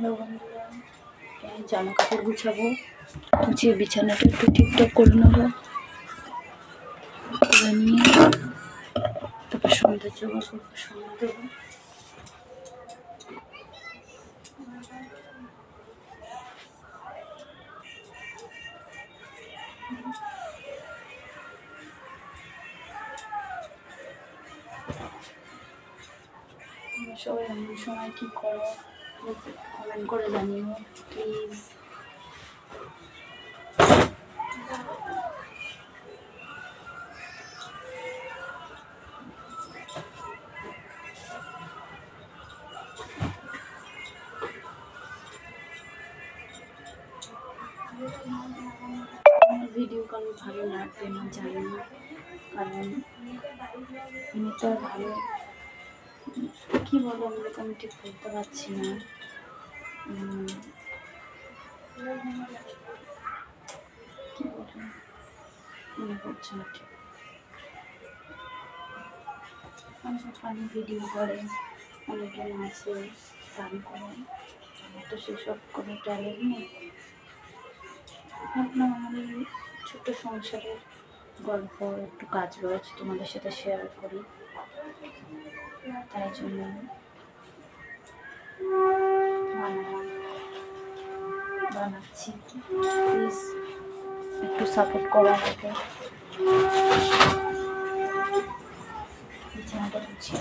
Hello বন্ধুরা, জামা কাপড় গুছাবো, গুছিয়ে বিছানাটা একটু ঠিকঠাক করে নেবো, করে নিয়ে তারপর সন্ধ্যার জোগাড় করবো, সন্ধ্যা দেবো। সবাই এমন সময় কী করো কমেন্ট করে জানিও প্লিজ। আমার ভিডিও কল ভালো লাগবে না জানি না, কারণ আমি তো ভালো কী বলে আমাকে আমি ঠিক বলতে পারছি না। কী বলে মনে করছে না ঠিক। অনেক ফানি ভিডিও করে, অনেকে নাচে গান করে, আমার তো সেসব কোনো ট্যালেন্ট নেই। ভাবলাম আমাদের ছোট্ট সংসারের গল্প একটু কাজ রয়েছে তোমাদের সাথে শেয়ার করি, তাই জন্য বানাচ্ছি। প্লিজ একটু সাপোর্ট করো আমাকে। বিছানাটা গুছিয়ে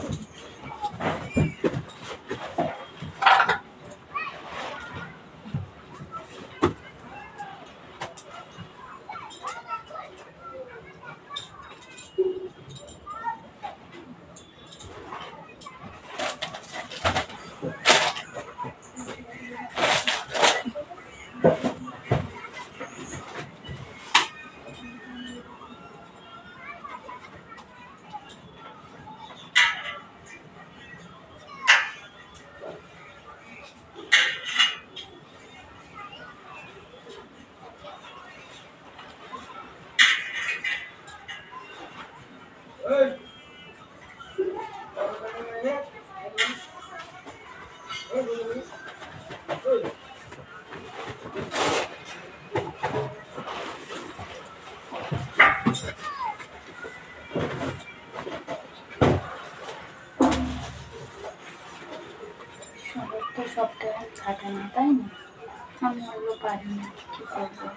সবার তো সব ট্যালেন্ট থাকে না, তাই না? আমি ওগুলো পারি না, কী করবো।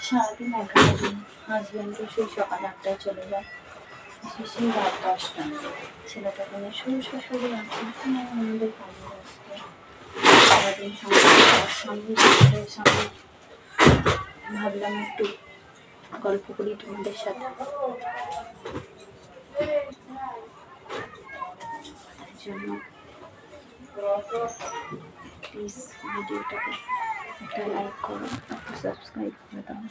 সারাদিন একা দিন, হাজব্যান্ডও সেই সকাল 8টায় চলে যায়, সেই রাত 10টা। ছেলেটাকে নিয়ে শ্বশুর আছে, আমাদের কাজে ব্যস্ত। সারাদিন সামনে ভাবলাম একটু গল্প করি তোমাদের সাথে, তার জন্য প্লিজ ভিডিওটাকে একটা লাইক করো, একটু সাবস্ক্রাইব করে দাও।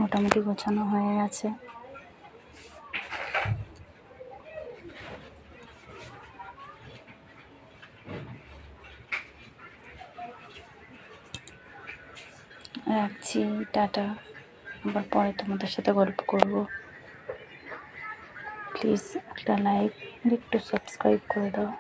মোটামুটি গোছানো হয়ে গেছে। রাখছি, টাটা। আবার পরে তোমাদের সাথে গল্প করব। প্লিজ একটা লাইক আর একটু সাবস্ক্রাইব করে দাও।